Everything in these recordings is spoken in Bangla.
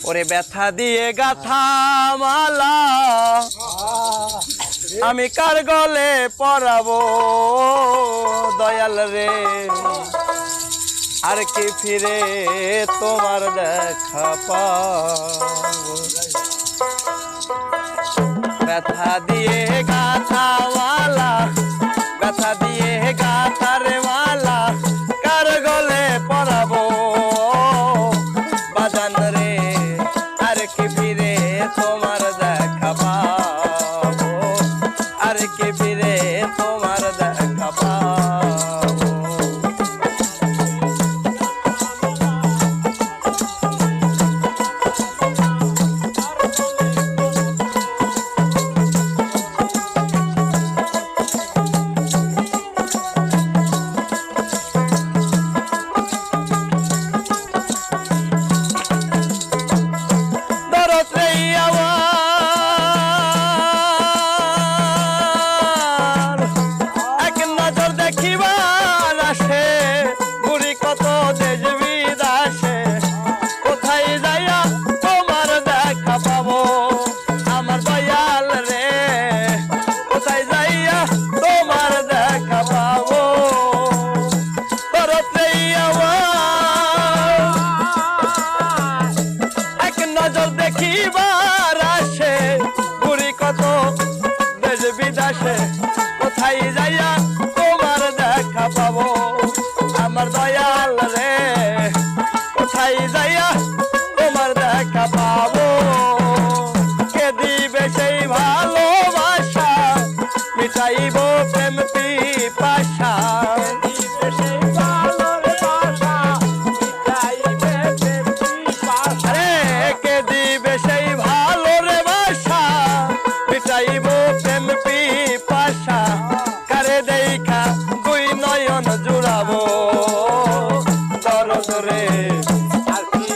ওরে ব্যথা দিয়ে গাথা মালা আমি কার গলে পরাবো দয়াল রে আর কি ফিরে তোমার দেখা পাবো ব্যথা দিয়ে গাথা মালা ব্যথা দিয়ে গাথার মালা কার গলে পরাবো বাজান রে আর কি ফিরে তোমার দেখা পাবো আর কি ফিরে তোমার দেখা পাবো কোথায় যাইয়া তোমার দেখা পাবো আমার দয়াল রে কোথায় যাইয়া তোমার দেখা পাবো কে দিবে সেই ভালোবাসা মিটাইব প্রেম পিপাসা কে দিবে সেই ভালো রে বাসা মিটাইব প্রেম পিপাসা কারে দেখা দুই নয়ন জুড়াবো দরদ রে আর কি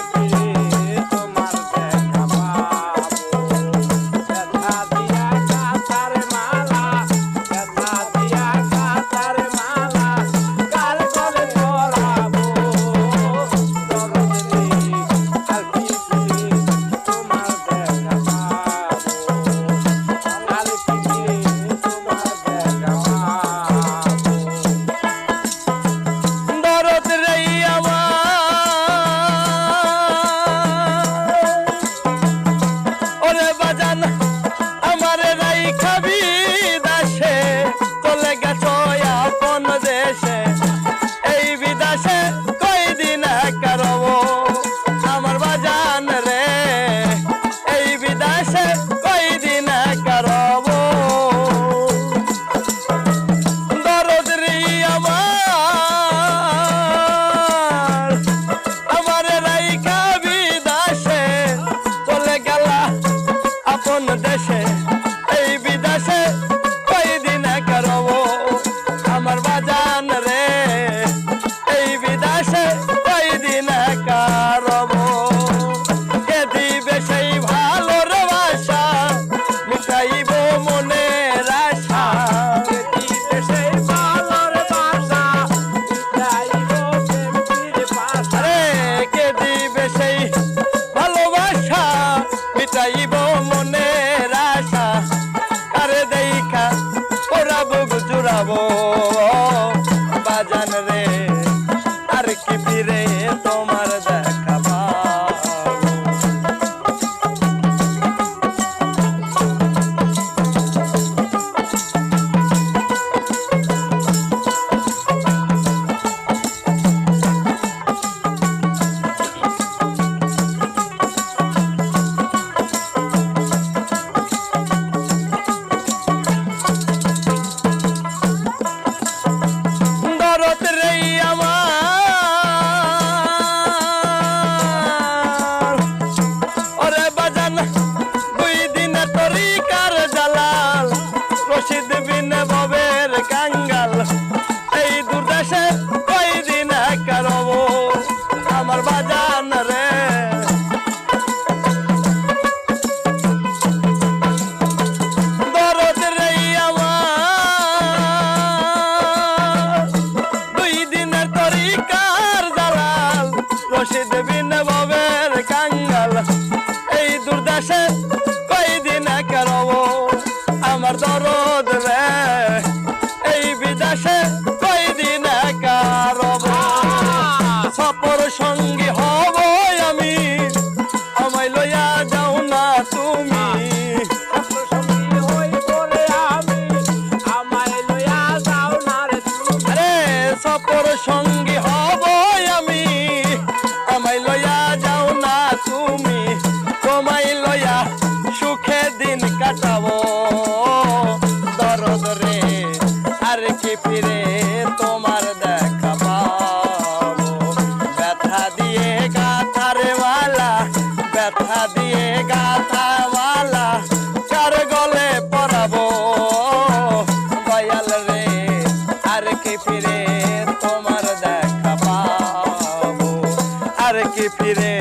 কি ফিরে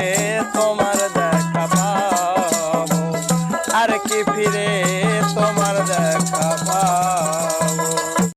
তোমার দেখা পাবো, আর কি ফিরে